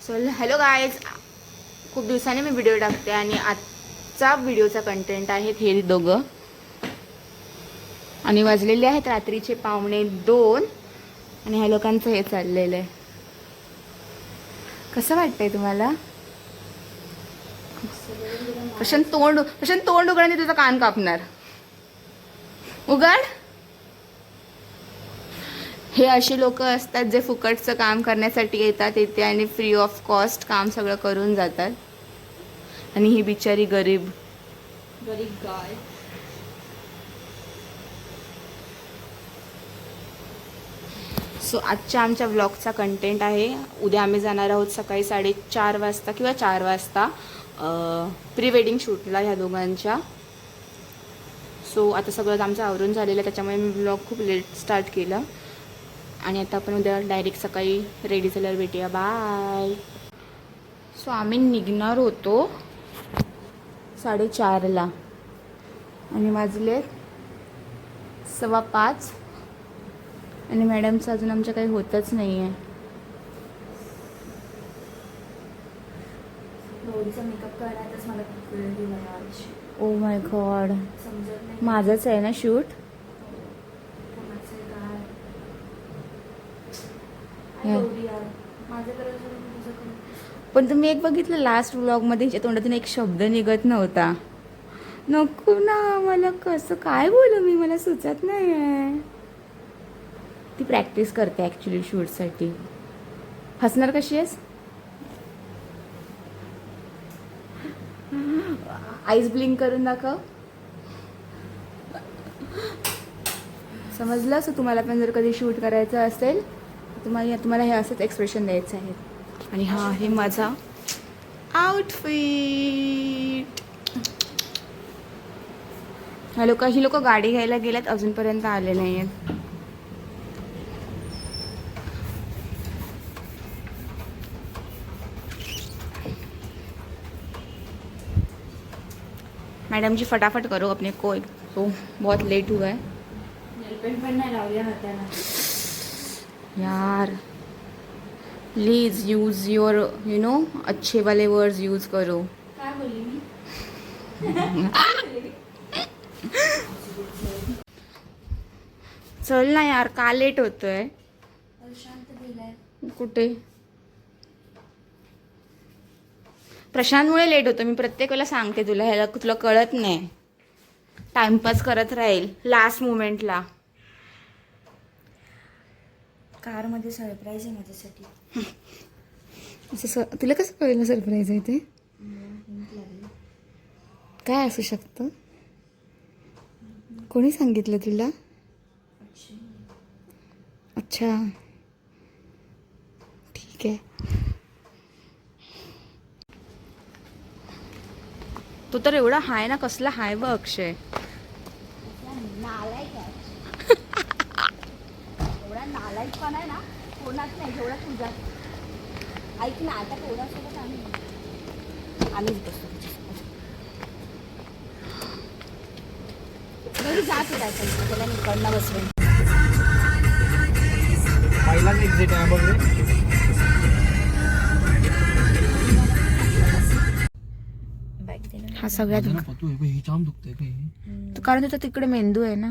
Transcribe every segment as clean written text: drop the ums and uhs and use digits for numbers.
So hello guys, खूप दिवसांनी मी video टाकते आणि आजचा व्हिडिओचा कंटेंट आहे हे दोघं. आणि वाजलेले आहेत रात्रीचे 1:45 आणि ह्या लोकांचं हे चाललेलं आहे. कसं वाटतंय तुम्हाला? प्रशांत तोंड उघड आणि तुझा कान कापणार. उघड. हे असे लोक असतात जे फुकटचं काम करण्यासाठी येतात इथे आणि फ्री ऑफ कॉस्ट काम सगळं करून जातात. आणि ही बिचारी गरीब गाय. सो आजच्या आमच्या व्लॉगचा कंटेंट आहे. उद्या आम्ही जाणार आहोत सकाळी 4:30 वाजता किंवा 4 वाजता प्री वेडिंग शूटला ह्या दोघांच्या. सो आता सगळं आमचं आवरून झालेलं आहे, त्याच्यामुळे मी व्लॉग खूप लेट स्टार्ट केला. आणि आता आपण उद्या डायरेक्ट सकाळी रेडी झाल्यावर भेटूया. बाय. सो आम्ही निघणार होतो 4:30ला आणि वाजले 5:15 आणि मॅडमचं अजून आमच्या काही होतच नाही आहे. मेकअप करण्यातच मला खूप वेळ गेला आज. ओ माय गॉड, समजत नाही माझंच आहे ना शूट. कोणाचं काय हे. माझं करायचं. पण तुम्ही एक बघितलं लास्ट व्लॉगमध्ये हिच्या तोंडातून एक शब्द निघत नव्हता. नको ना, मला कसं काय बोलू मी, मला सुचत नाही आहे. ती प्रॅक्टिस करते ॲक्च्युली शूटसाठी. हसणार कशी आहेस? आईज ब्लिंक करून दाखव. समजलं? सो तुम्हाला पण जर कधी शूट करायचं असेल तुम्हाला हे असंच एक्सप्रेशन द्यायचं आहे. आणि हा आहे माझा आउटफिट. ही लोक गाडी घ्यायला गेल्यात, अजूनपर्यंत आले नाही आहेत. मैडम जी फटाफट करो अपने को, तो बहुत लेट हुआ है नेलपेंट पण नाही लावल्या हाताला यार. प्लीज यूज योर अच्छे वाले वर्ड्स यूज करो. काय बोलली मी? चल ना यार, का लेट होतोय? शांत दिलाय कुठे? प्रशांतमुळे लेट होतं. मी प्रत्येक वेळेला सांगते तुला, ह्याला तुला कळत नाही. टाइमपास करत राहील लास्ट मोमेंटला. कारमध्ये सरप्राईज आहे माझ्यासाठी. असं तुला कसं कळलं सरप्राईज आहे ते? काय असू शकतं? कोणी सांगितलं तुला? अच्छा, ठीक आहे. तो तर एवढा हाय ना, कसला हाय बघ अक्षय. एवढा नालायकपण आहे ना कोणाच नाही जेवढा तुझा. ऐक ना, आता कोणासोबत आम्हीच बसतो घरी जात होता त्याला निकडनं बसवेन. पहिलाच एक्झिट आहे बघ रे. हा सगळ्यात ही जाम दुखते काही. कारण तुझा तिकडे मेंदू आहे ना.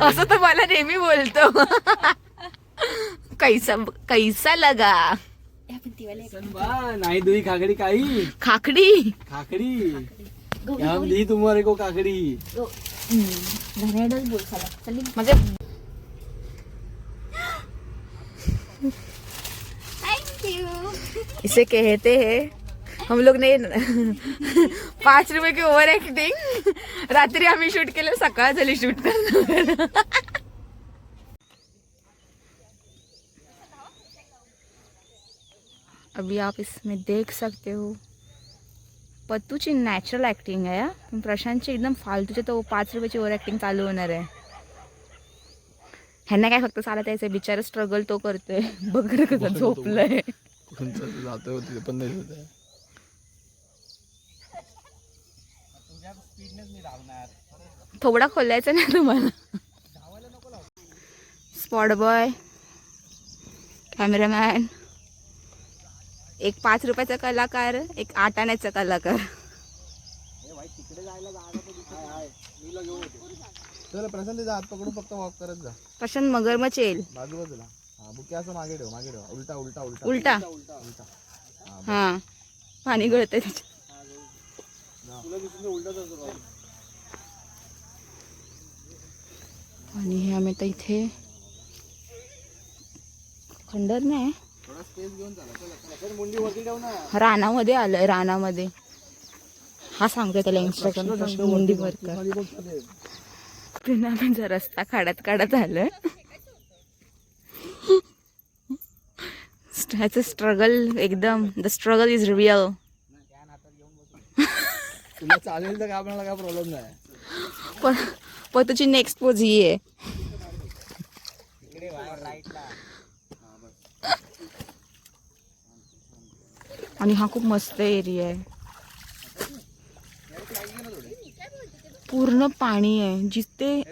असं तर मला नेहमी बोलतो. कैसा लगा नाही दुई खाकडी काही खाकडी खाकडी हम दी तुम्हारे को काकड़ी. घराडच बोल खाला म्हणजे इसे कहते हैं हम लोग ने 5 रुपये की ओव्हर ऍक्टिंग. रात्री आम्ही शूट केलं, सकाळ झाली शूट करणार. अभी आप इसमें देख सकते हो पत्तूची नॅचरल ऍक्टिंग आहे. पण प्रशांतची एकदम फालतूची, तो 5 रुपयाची ओव्हर ऍक्टिंग चालू होणार आहे. ह्यांना काय फक्त चालत यायचं, बिचारा स्ट्रगल तो करतोय. बघ कसं झोपलंय. जातोय तिथे पण नाही होत. थोडा खोलायचा नाही तुम्हाला. स्पॉट बॉय कॅमेरामॅन, एक 5 रुपयाचा कलाकार, एक 8 आण्याचा कलाकार. चल प्रशांत हात पकडून फक्त वॉक करत जा. प्रशांत मगरमच्छ येईल. बाजूला बुके असं मागे ठेव, मागे ठेव. उलटा उलटा उलटा उलटा. उलटा. हा, पाणी गळतंय त्याच्यात. तुला दिसून उलटाच असतो. आणि हे आम्ही आता इथे खंडर नाही, थोडा स्पेस घेऊन चाला. चला चला मुंडी वरती ठेव ना. रानामध्ये आलोय. रानामध्ये हा सांगतोय त्याला इन्स्ट्रक्शन, मुंडी वर कर. पुन्हा आम्ही रस्ता काढत काढत आलोय. ह्याचं स्ट्रगल एकदम, द स्ट्रगल इज रिअल. तुला चालेल तर आपल्याला काय प्रॉब्लेम नाही. पण तुझी नेक्स्ट पोज ही आहे. आणि हा खूप मस्त एरिया आहे. पूर्ण पाणी आहे जिथे.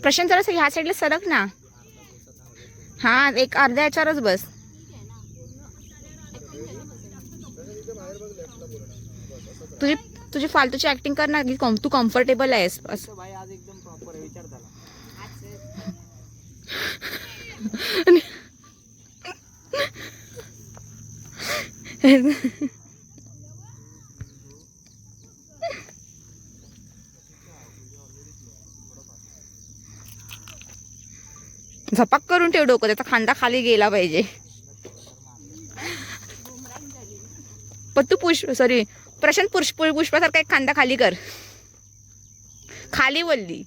प्रशांत जरा ह्या साईडला सरक ना. हा, एक अर्ध्या याच्यावरच बस. तुझी फालतूची ऍक्टिंग कर ना, की तू कम्फर्टेबल आहेस असं. आज एकदम प्रॉपर आहे, विचार झाला. झपाक करून ठेव डोकं, त्याचा खांदा खाली गेला पाहिजे. पण तू प्रशांत पुष्पासारखा एक खांदा खाली कर. खाली बोलली.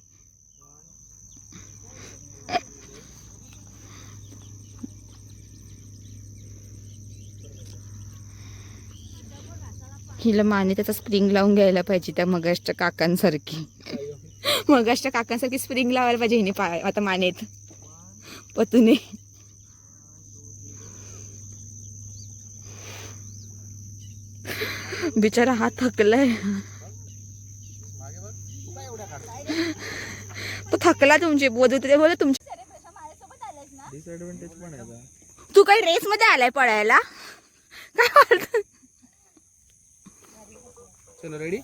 हिला माने त्याचा स्प्रिंग लावून घ्यायला पाहिजे, त्या मगाशच्या काकांसारखी. मगाशच्या काकांसारखी स्प्रिंग लावायला पाहिजे हिने आता मानेत पतूने. बिचारा हात थकलाय. तो थकला तुमची बोलते बोल तुमची. डिसएडव्हान्टेज पण आहे. तू काही रेस मध्ये आलाय पळायला काय बोलतो. चलो रेडी.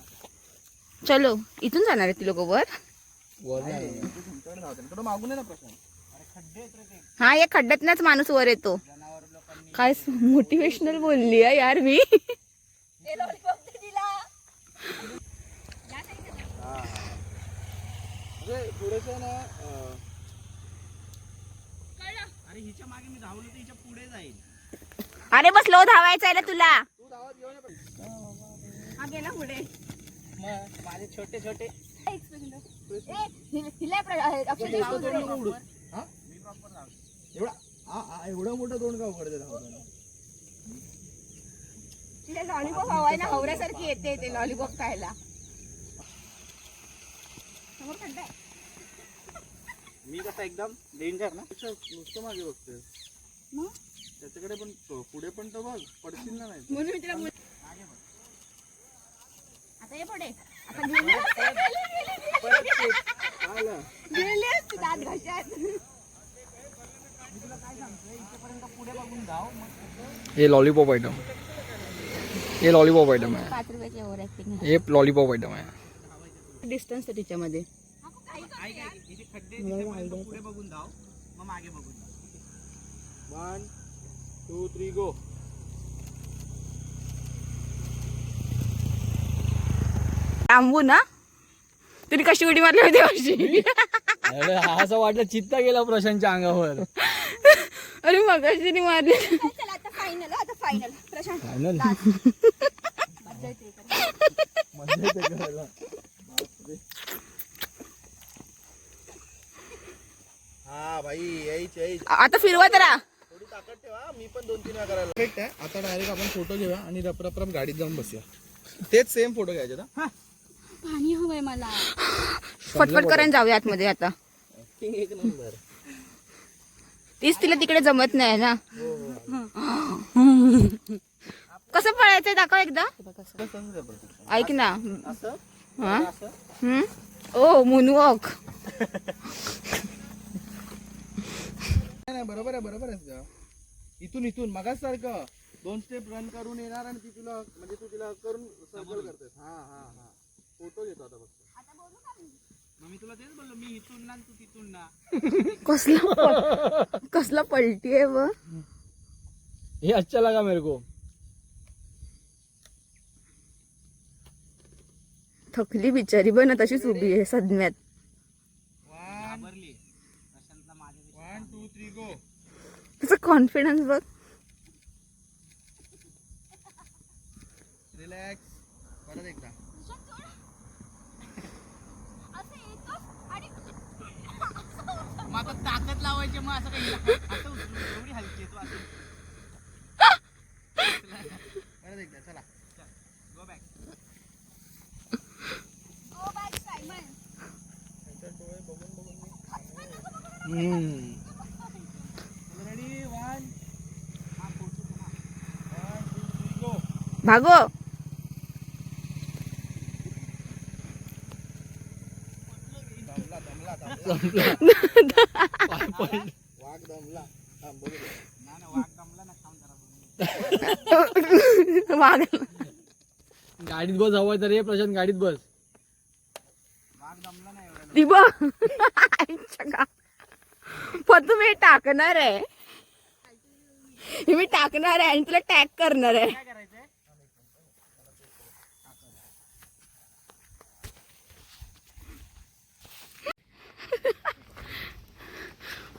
चलो, इथून जाणार आहे ती लोक वर. मागून आहे ना प्रश्न. हा, या खड्ड्यातनच माणूस वर येतो. काय मोटिवेशनल बोलली आहे यार मी. थोडस ना. अरे हिच्या मागे मी धावलो तर हिच्या पुढे जाईल. अरे बस लो धावायचं आहे ना तुला. तू धावत घेऊन हा गेला पुढे. माझे छोटे छोटे. एवढा मोठा तोंड का उघडते धावताना. तिला लॉलीपॉप हवाय ना, हवऱ्यासारखी येते ते लॉलीपॉप खायला. समोर खड्डा आहे. मी कसा एकदम डेंजर ना. नुसतं मागे बघते. त्याच्याकडे पण पुढे पण तो बघ, पडशील ना. नाही म्हणून मी तिला आता ये पुढे. आता गेले असते दात घाशात. ये लॉलीपॉप आइटम. ये लॉलीपॉप आइटम है. 5 रुपयाची ओव्हर ऍक्टिंग. ये लॉलीपॉप आइटम है. डिस्टन्स आहे तिच्यामध्ये. पुढे बघून धाव, मग मागे बघून धाव. 1 2 3 गो. थांबू ना. तुम्ही कशी उडी मारली होती अशी. असं वाटलं चित्ता गेला प्रशांतच्या अंगावर. अरे मग अशी मारली. चला आता फायनल. आता फायनल प्रशांत. फायनल. मजा येते करायला. हा भाई यायच. आता फिरवा जरा. थोडी ताकद ठेवा. मी पण 2-3 वेळा करायला. परफेक्ट आहे. आता डायरेक्ट आपण फोटो घेऊया आणि रप गाडीत जाऊन बसूया. तेच सेम फोटो घ्यायचे ना. पाणी हवंय मला. फटफट करायला जाऊया आतमध्ये आता. एक नंबर. तीच तिला तिकडे जमत नाही ना. कसं पळायचंय दाखव एकदा. ऐक ना. हा असं ओ मुनवॉक. नाही बरोबर आहे तुझं. इथून मगाच सारखं 2 स्टेप रन करून येणार आणि ती तुला म्हणजे तू तिला करून सर्कल करतेस. हा फोटो घेतो आता फक्त. मग मी तुला तेच बोललो, मी इथून ना तू तिथून ना. कसला पलटी आहे व. हे अच्छा लगा मेरे को. थकली बिचारी बन तशीच उभी आहे सदम्यात. 1 2 3 गो. त्याचा कॉन्फिडन्स बघ. रिलॅक्स. परत एकदा. मग आता ताकद लावायची, मग असं काही असं एवढी हलकी तू असं. परत एकदा चला. Go back. रेडी 1 2 3 गो. भागो. वाघ दमला. गाडीत बस हवं तर रे प्रशांत, गाडीत बस. वाघ दमला नाही एवढा. पण मी टाकणार आहे, मी टाकणार आहे आणि तुला टॅग करणार आहे. काय करायचंय.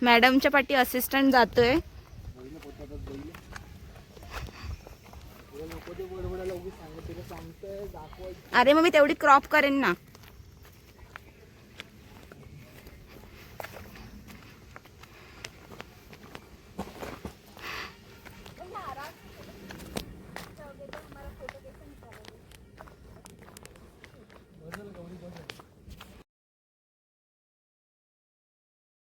मॅडमच्या पाठी असिस्टंट जातोय. अरे मग मी तेवढी क्रॉप करेन ना.